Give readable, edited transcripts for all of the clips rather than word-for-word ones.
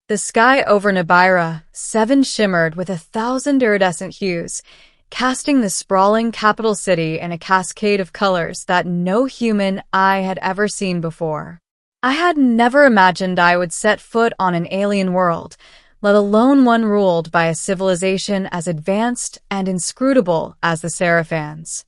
The sky over Nibiru, seven shimmered with 1,000 iridescent hues, casting the sprawling capital city in a cascade of colors that no human eye had ever seen before. I had never imagined I would set foot on an alien world, let alone one ruled by a civilization as advanced and inscrutable as the Seraphans.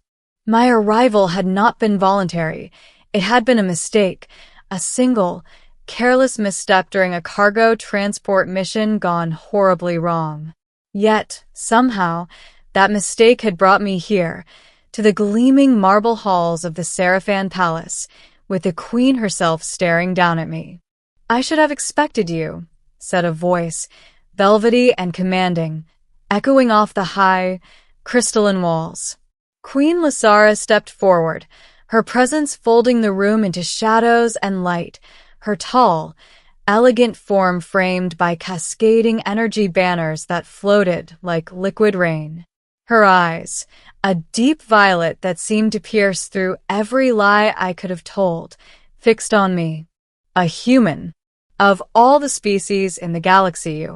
My arrival had not been voluntary. It had been a mistake, a single, careless misstep during a cargo transport mission gone horribly wrong. Yet, somehow, that mistake had brought me here, to the gleaming marble halls of the Seraphan Palace, with the queen herself staring down at me. "I should have expected you," said a voice, velvety and commanding, echoing off the high, crystalline walls. Queen Lysara stepped forward, her presence folding the room into shadows and light, her tall, elegant form framed by cascading energy banners that floated like liquid rain. Her eyes, a deep violet that seemed to pierce through every lie I could have told, fixed on me. A human. Of all the species in the galaxy,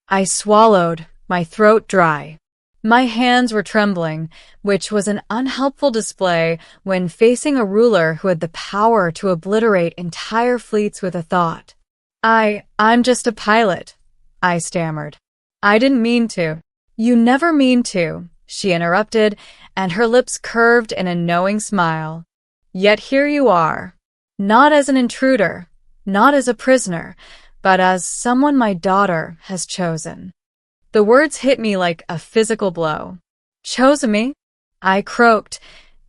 I swallowed, my throat dry. My hands were trembling, which was an unhelpful display when facing a ruler who had the power to obliterate entire fleets with a thought. I'm just a pilot," I stammered. "I didn't mean to." "You never mean to," she interrupted, and her lips curved in a knowing smile. "Yet here you are. Not as an intruder, not as a prisoner, but as someone my daughter has chosen." The words hit me like a physical blow. "Chosen me?" I croaked,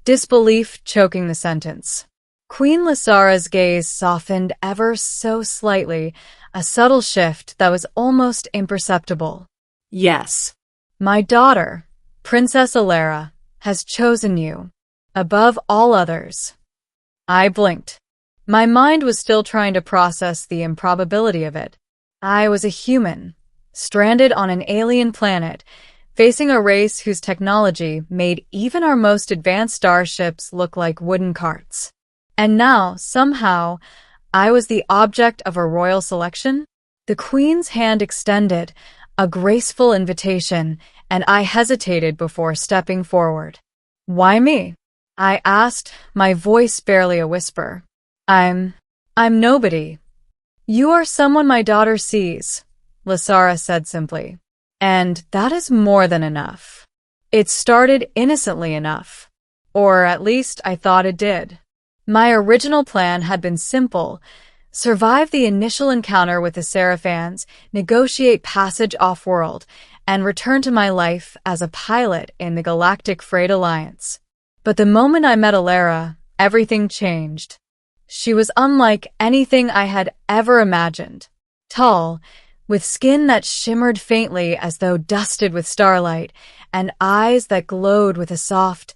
disbelief choking the sentence. Queen Lysara's gaze softened ever so slightly, a subtle shift that was almost imperceptible. "Yes. My daughter, Princess Alera, has chosen you, above all others." I blinked. My mind was still trying to process the improbability of it. I was a human, stranded on an alien planet, facing a race whose technology made even our most advanced starships look like wooden carts. And now, somehow, I was the object of a royal selection? The Queen's hand extended, a graceful invitation, and I hesitated before stepping forward. "Why me?" I asked, my voice barely a whisper. I'm nobody." "You are someone my daughter sees," Lysara said simply. "And that is more than enough. It started innocently enough. Or at least I thought it did. My original plan had been simple: survive the initial encounter with the Seraphans, negotiate passage off-world, and return to my life as a pilot in the Galactic Freight Alliance. But the moment I met Alera, everything changed. She was unlike anything I had ever imagined. Tall, with skin that shimmered faintly as though dusted with starlight, and eyes that glowed with a soft,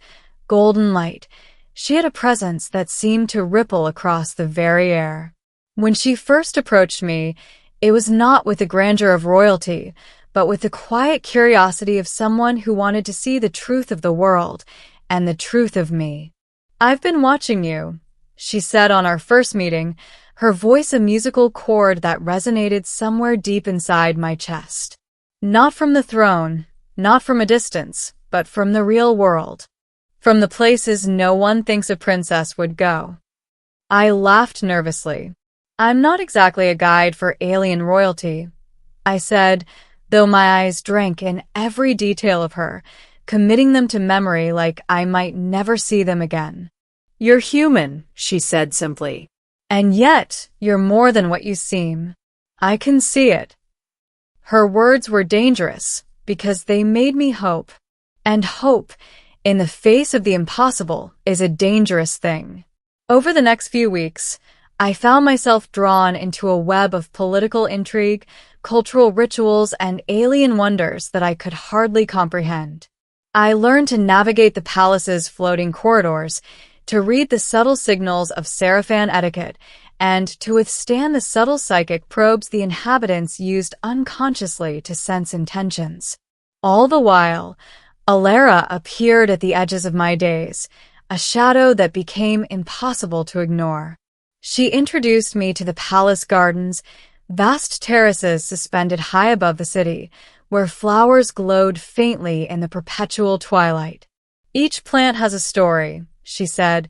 golden light, she had a presence that seemed to ripple across the very air. When she first approached me, it was not with the grandeur of royalty, but with the quiet curiosity of someone who wanted to see the truth of the world and the truth of me. "I've been watching you," she said on our first meeting, her voice a musical chord that resonated somewhere deep inside my chest. "Not from the throne, not from a distance, but from the real world. From the places no one thinks a princess would go." I laughed nervously. "I'm not exactly a guide for alien royalty," I said, though my eyes drank in every detail of her, committing them to memory like I might never see them again. "You're human," she said simply. "And yet, you're more than what you seem. I can see it." Her words were dangerous because they made me hope. And hope, in the face of the impossible, is a dangerous thing. Over the next few weeks, I found myself drawn into a web of political intrigue, cultural rituals, and alien wonders that I could hardly comprehend. I learned to navigate the palace's floating corridors, to read the subtle signals of Seraphan etiquette, and to withstand the subtle psychic probes the inhabitants used unconsciously to sense intentions. All the while, Alera appeared at the edges of my days, a shadow that became impossible to ignore. She introduced me to the palace gardens, Vast terraces suspended high above the city, where flowers glowed faintly in the perpetual twilight. Each plant has a story, she said,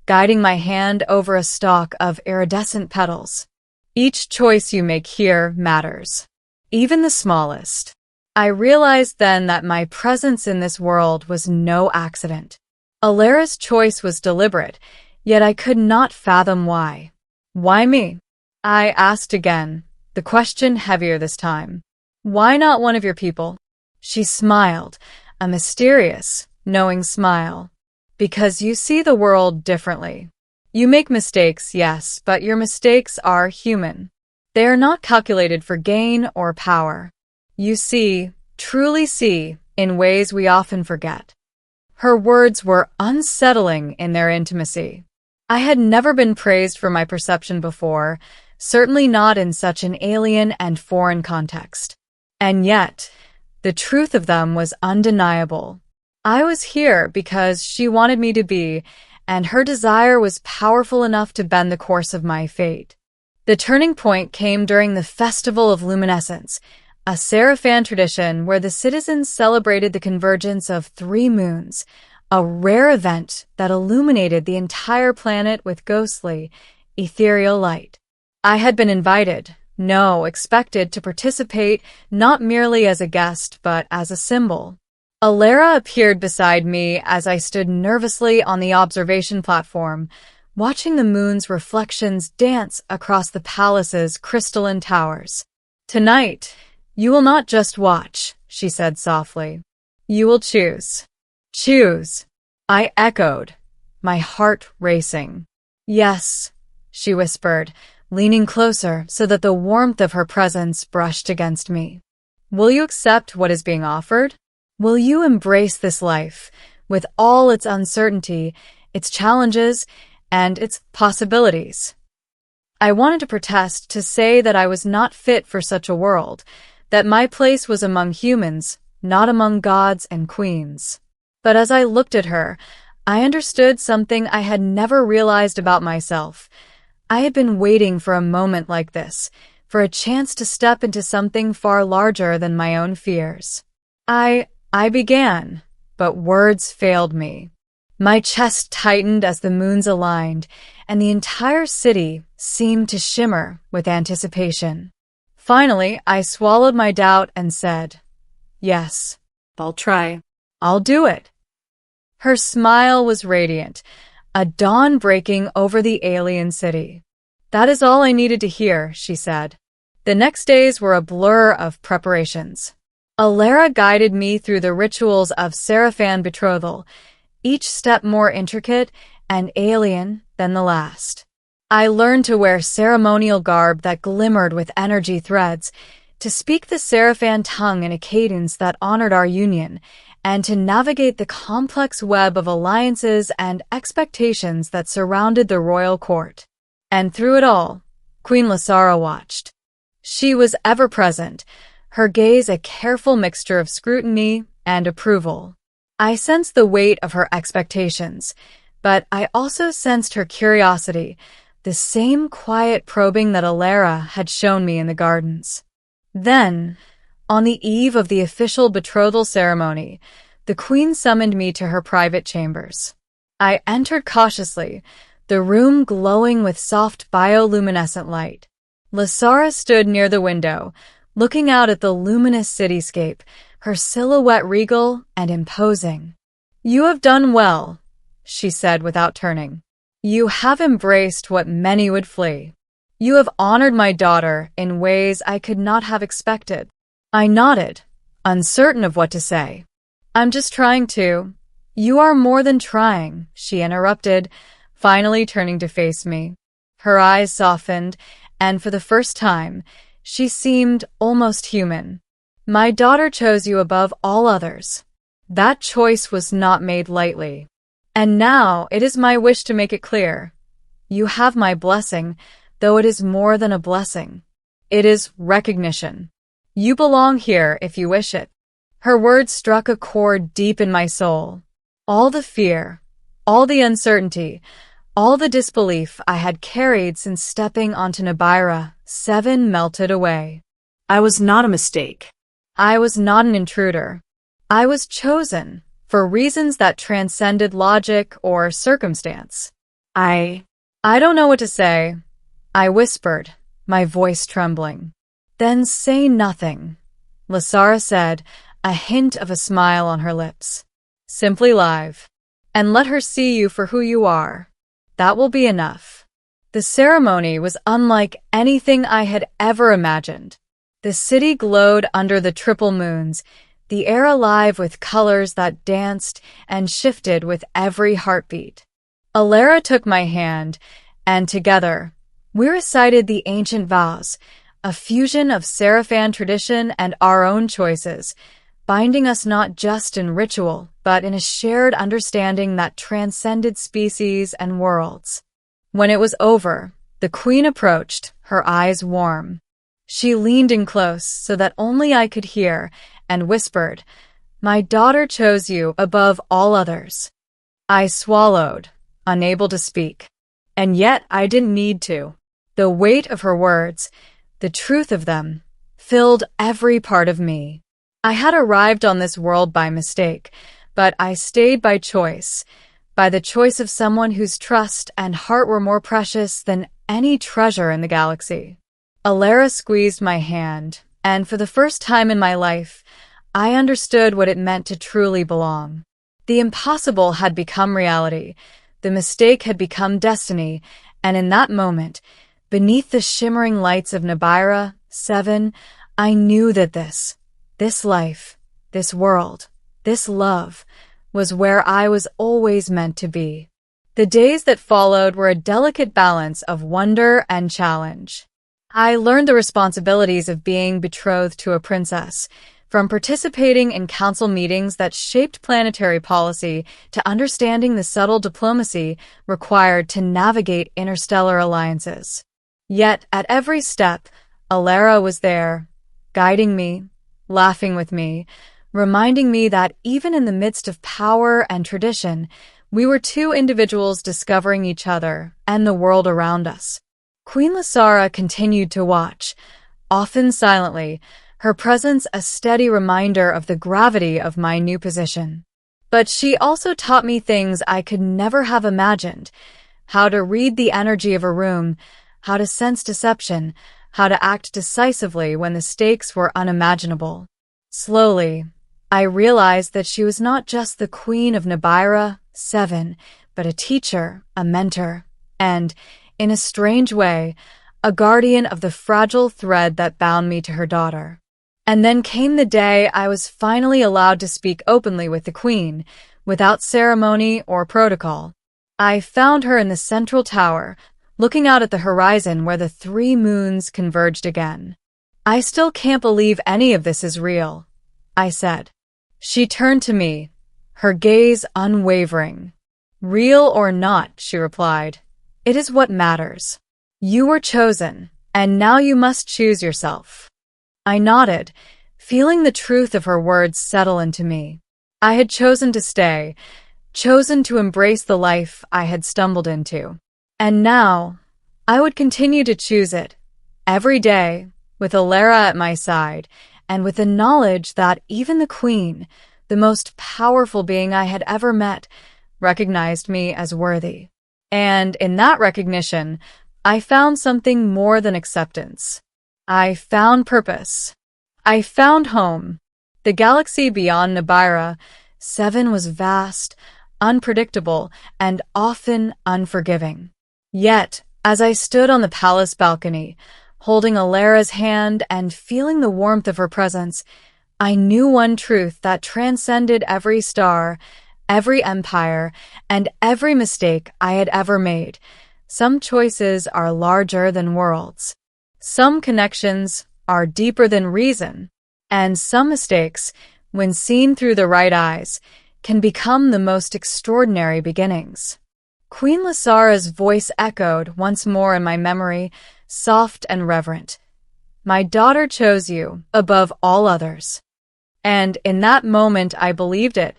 guiding my hand over a stalk of iridescent petals. Each choice you make here matters, even the smallest. I realized then that my presence in this world was no accident. Alara's choice was deliberate, yet I could not fathom why. Why me? I asked again, the question heavier this time. Why not one of your people? She smiled, a mysterious, knowing smile. Because you see the world differently. You make mistakes, yes, but your mistakes are human. They are not calculated for gain or power. You see, truly see, in ways we often forget. Her words were unsettling in their intimacy. I had never been praised for my perception before, certainly not in such an alien and foreign context. And yet, the truth of them was undeniable. I was here because she wanted me to be, and her desire was powerful enough to bend the course of my fate. The turning point came during the Festival of Luminescence, a Seraphan tradition where the citizens celebrated the convergence of 3 moons, a rare event that illuminated the entire planet with ghostly, ethereal light. I had been invited, no, expected to participate not merely as a guest but as a symbol. Alara appeared beside me as I stood nervously on the observation platform, watching the moon's reflections dance across the palace's crystalline towers. Tonight, you will not just watch, she said softly. You will choose. Choose. I echoed, my heart racing. Yes, she whispered, leaning closer so that the warmth of her presence brushed against me. Will you accept what is being offered? Will you embrace this life, with all its uncertainty, its challenges, and its possibilities? I wanted to protest, to say that I was not fit for such a world, that my place was among humans, not among gods and queens. But as I looked at her, I understood something I had never realized about myself. I had been waiting for a moment like this, for a chance to step into something far larger than my own fears. I began, but words failed me. My chest tightened as the moons aligned, and the entire city seemed to shimmer with anticipation. Finally, I swallowed my doubt and said, yes, I'll try. I'll do it. Her smile was radiant, a dawn breaking over the alien city. That is all I needed to hear, she said. The next days were a blur of preparations. Alara guided me through the rituals of Seraphan betrothal, each step more intricate and alien than the last. I learned to wear ceremonial garb that glimmered with energy threads, to speak the Seraphan tongue in a cadence that honored our union, and to navigate the complex web of alliances and expectations that surrounded the royal court. And through it all, Queen Lasara watched. She was ever present, her gaze a careful mixture of scrutiny and approval. I sensed the weight of her expectations, but I also sensed her curiosity, the same quiet probing that Alara had shown me in the gardens. Then, on the eve of the official betrothal ceremony, the queen summoned me to her private chambers. I entered cautiously, the room glowing with soft bioluminescent light. Lasara stood near the window, looking out at the luminous cityscape, her silhouette regal and imposing. You have done well, she said without turning. You have embraced what many would flee. You have honored my daughter in ways I could not have expected. I nodded, uncertain of what to say. I'm just trying to. You are more than trying, she interrupted, finally turning to face me. Her eyes softened, and for the first time, she seemed almost human. My daughter chose you above all others. That choice was not made lightly. And now it is my wish to make it clear. You have my blessing, though it is more than a blessing. It is recognition. You belong here if you wish it. Her words struck a chord deep in my soul. All the fear, all the uncertainty, All the disbelief I had carried since stepping onto Nabira 7 melted away. I was not a mistake. I was not an intruder. I was chosen for reasons that transcended logic or circumstance. I don't know what to say, I whispered, my voice trembling. Then say nothing, Lasara said, a hint of a smile on her lips. Simply live, and let her see you for who you are. That will be enough. The ceremony was unlike anything I had ever imagined. The city glowed under the triple moons, the air alive with colors that danced and shifted with every heartbeat. Alara took my hand, and together, we recited the ancient vows, a fusion of Seraphan tradition and our own choices, binding us not just in ritual, but in a shared understanding that transcended species and worlds. When it was over, the queen approached, her eyes warm. She leaned in close so that only I could hear, and whispered, "My daughter chose you above all others." I swallowed, unable to speak. And yet I didn't need to. The weight of her words, the truth of them, filled every part of me. I had arrived on this world by mistake, but I stayed by choice, by the choice of someone whose trust and heart were more precious than any treasure in the galaxy. Alara squeezed my hand, and for the first time in my life, I understood what it meant to truly belong. The impossible had become reality, the mistake had become destiny, and in that moment, beneath the shimmering lights of Nabira 7, I knew that this life, this world, this love, was where I was always meant to be. The days that followed were a delicate balance of wonder and challenge. I learned the responsibilities of being betrothed to a princess, from participating in council meetings that shaped planetary policy to understanding the subtle diplomacy required to navigate interstellar alliances. Yet, at every step, Alara was there, guiding me, laughing with me, reminding me that even in the midst of power and tradition, we were two individuals discovering each other and the world around us. Queen Lasara continued to watch, often silently, her presence a steady reminder of the gravity of my new position. But she also taught me things I could never have imagined: how to read the energy of a room, how to sense deception, how to act decisively when the stakes were unimaginable. Slowly, I realized that she was not just the queen of Nabira 7, but a teacher, a mentor, and, in a strange way, a guardian of the fragile thread that bound me to her daughter. And then came the day I was finally allowed to speak openly with the queen, without ceremony or protocol. I found her in the central tower, looking out at the horizon where the 3 moons converged again. "I still can't believe any of this is real," I said. She turned to me, her gaze unwavering. "Real or not," she replied, "it is what matters. You were chosen, and now you must choose yourself." I nodded, feeling the truth of her words settle into me. I had chosen to stay, chosen to embrace the life I had stumbled into. And now, I would continue to choose it, every day, with Alara at my side, and with the knowledge that even the queen, the most powerful being I had ever met, recognized me as worthy. And in that recognition, I found something more than acceptance. I found purpose. I found home. The galaxy beyond Nabira 7 was vast, unpredictable, and often unforgiving. Yet, as I stood on the palace balcony, holding Alara's hand and feeling the warmth of her presence, I knew one truth that transcended every star, every empire, and every mistake I had ever made. Some choices are larger than worlds. Some connections are deeper than reason, and some mistakes, when seen through the right eyes, can become the most extraordinary beginnings. Queen Lasara's voice echoed once more in my memory, soft and reverent. "My daughter chose you above all others." And in that moment I believed it.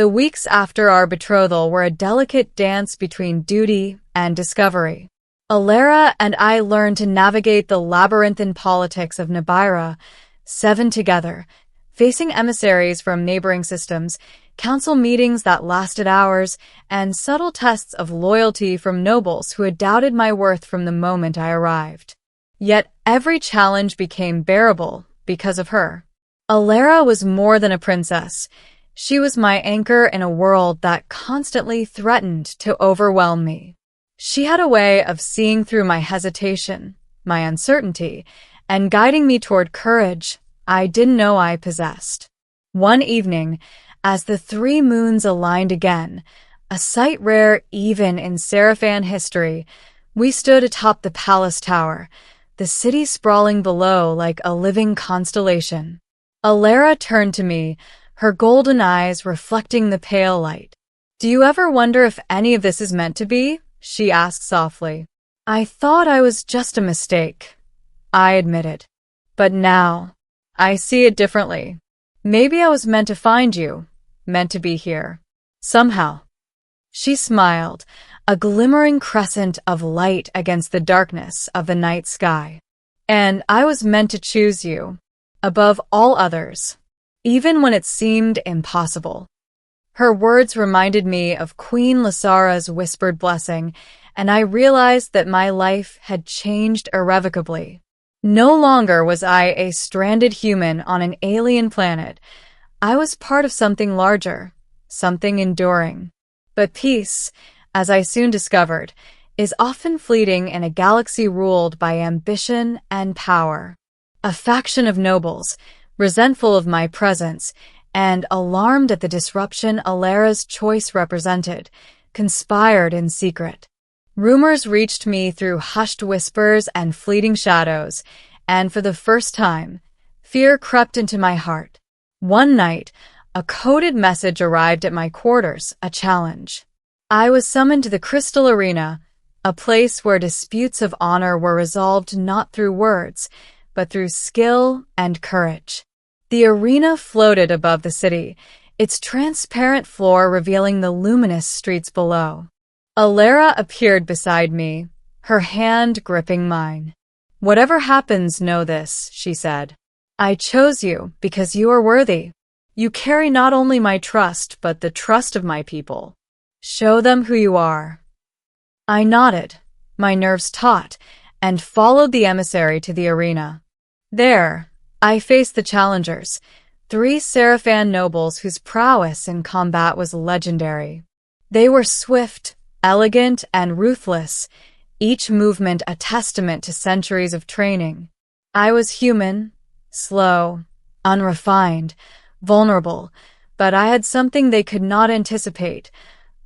The weeks after our betrothal were a delicate dance between duty and discovery. Alera and I learned to navigate the labyrinthine politics of Nibiru, 7 together, facing emissaries from neighboring systems, council meetings that lasted hours, and subtle tests of loyalty from nobles who had doubted my worth from the moment I arrived. Yet every challenge became bearable because of her. Alera was more than a princess. She was my anchor in a world that constantly threatened to overwhelm me. She had a way of seeing through my hesitation, my uncertainty, and guiding me toward courage I didn't know I possessed. One evening, as the 3 moons aligned again, a sight rare even in Seraphan history, we stood atop the palace tower, the city sprawling below like a living constellation. Alera turned to me, her golden eyes reflecting the pale light. "Do you ever wonder if any of this is meant to be?" she asked softly. "I thought I was just a mistake," I admitted. "But now, I see it differently. Maybe I was meant to find you, meant to be here. Somehow." She smiled, a glimmering crescent of light against the darkness of the night sky. "And I was meant to choose you, above all others, even when it seemed impossible." Her words reminded me of Queen Lysara's whispered blessing, and I realized that my life had changed irrevocably. No longer was I a stranded human on an alien planet. I was part of something larger, something enduring. But peace, as I soon discovered, is often fleeting in a galaxy ruled by ambition and power. A faction of nobles, resentful of my presence, and alarmed at the disruption Alera's choice represented, conspired in secret. Rumors reached me through hushed whispers and fleeting shadows, and for the first time, fear crept into my heart. One night, a coded message arrived at my quarters, a challenge. I was summoned to the Crystal Arena, a place where disputes of honor were resolved not through words, but through skill and courage. The arena floated above the city, its transparent floor revealing the luminous streets below. Alera appeared beside me, her hand gripping mine. "Whatever happens, know this," she said. "I chose you because you are worthy. You carry not only my trust, but the trust of my people. Show them who you are." I nodded, my nerves taut, and followed the emissary to the arena. There, I faced the challengers, 3 Seraphan nobles whose prowess in combat was legendary. They were swift, elegant, and ruthless, each movement a testament to centuries of training. I was human, slow, unrefined, vulnerable, but I had something they could not anticipate: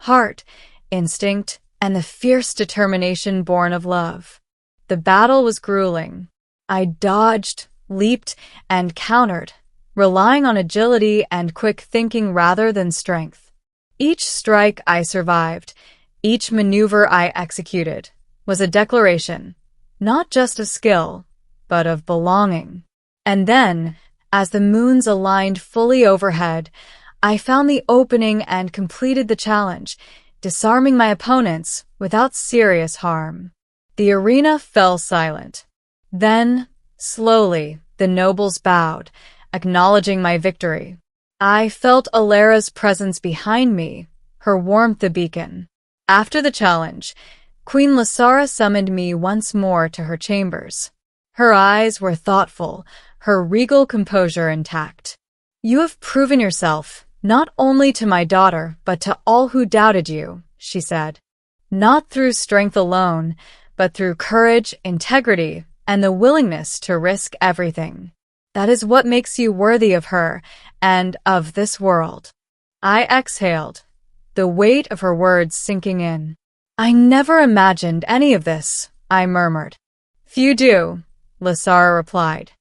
heart, instinct, and the fierce determination born of love. The battle was grueling. I dodged, leaped, and countered, relying on agility and quick thinking rather than strength. Each strike I survived, each maneuver I executed, was a declaration, not just of skill, but of belonging. And then, as the moons aligned fully overhead, I found the opening and completed the challenge, disarming my opponents without serious harm. The arena fell silent. Then, slowly, the nobles bowed, acknowledging my victory. I felt Alera's presence behind me, her warmth a beacon. After the challenge, Queen Lysara summoned me once more to her chambers. Her eyes were thoughtful, her regal composure intact. "You have proven yourself, not only to my daughter, but to all who doubted you," she said. "Not through strength alone, but through courage, integrity, and the willingness to risk everything. That is what makes you worthy of her and of this world." I exhaled, the weight of her words sinking in. "I never imagined any of this," I murmured. "Few do," Lysara replied.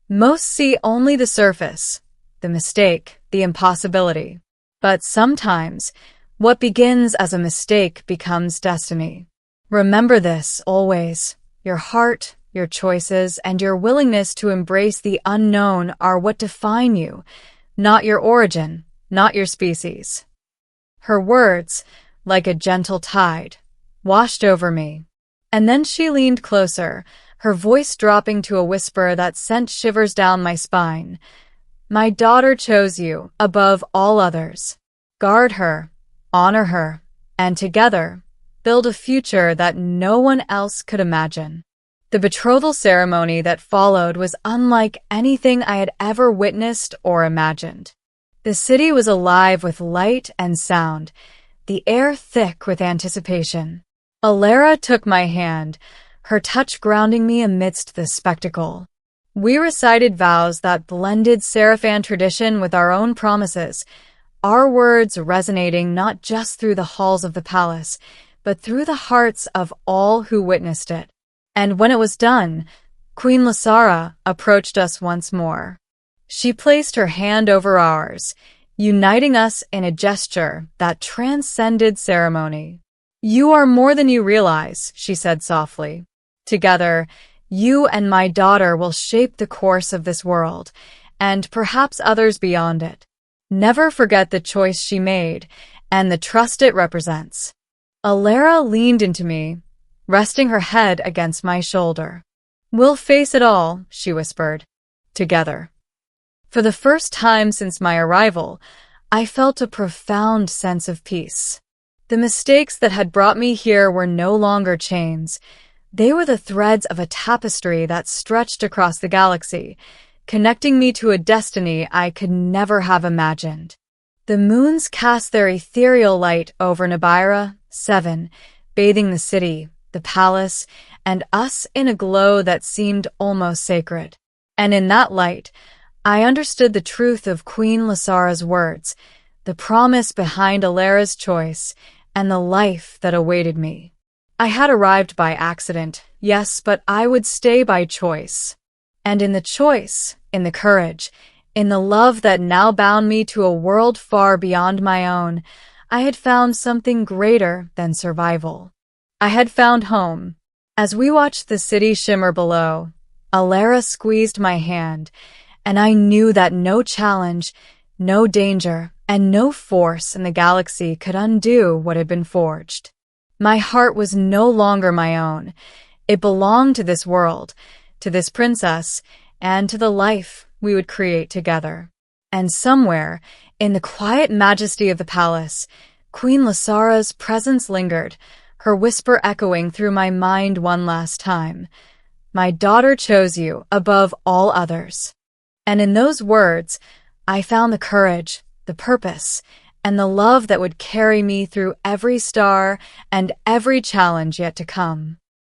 "Most see only the surface, the mistake, the impossibility. But sometimes, what begins as a mistake becomes destiny. Remember this always. Your heart, your choices, and your willingness to embrace the unknown are what define you, not your origin, not your species." Her words, like a gentle tide, washed over me. And then she leaned closer, her voice dropping to a whisper that sent shivers down my spine. My daughter chose you above all others. Guard her, honor her, and together, build a future that no one else could imagine. The betrothal ceremony that followed was unlike anything I had ever witnessed or imagined. The city was alive with light and sound, the air thick with anticipation. Alara took my hand, her touch grounding me amidst the spectacle. We recited vows that blended Seraphan tradition with our own promises, our words resonating not just through the halls of the palace, but through the hearts of all who witnessed it. And when it was done, Queen Lasara approached us once more. She placed her hand over ours, uniting us in a gesture that transcended ceremony. You are more than you realize, she said softly. Together, you and my daughter will shape the course of this world, and perhaps others beyond it. Never forget the choice she made and the trust it represents. Alara leaned into me, resting her head against my shoulder. We'll face it all, she whispered. Together. For the first time since my arrival, I felt a profound sense of peace. The mistakes that had brought me here were no longer chains. They were the threads of a tapestry that stretched across the galaxy, connecting me to a destiny I could never have imagined. The moons cast their ethereal light over Nibiru 7, bathing the city, the palace, and us in a glow that seemed almost sacred. And in that light, I understood the truth of Queen Lasara's words, the promise behind Alara's choice, and the life that awaited me. I had arrived by accident, yes, but I would stay by choice. And in the choice, in the courage, in the love that now bound me to a world far beyond my own, I had found something greater than survival. I had found home. As we watched the city shimmer below, Alara squeezed my hand, and I knew that no challenge, no danger, and no force in the galaxy could undo what had been forged. My heart was no longer my own. It belonged to this world, to this princess, and to the life we would create together. And somewhere, in the quiet majesty of the palace, Queen Lasara's presence lingered, her whisper echoing through my mind one last time. My daughter chose you above all others. And in those words, I found the courage, the purpose, and the love that would carry me through every star and every challenge yet to come.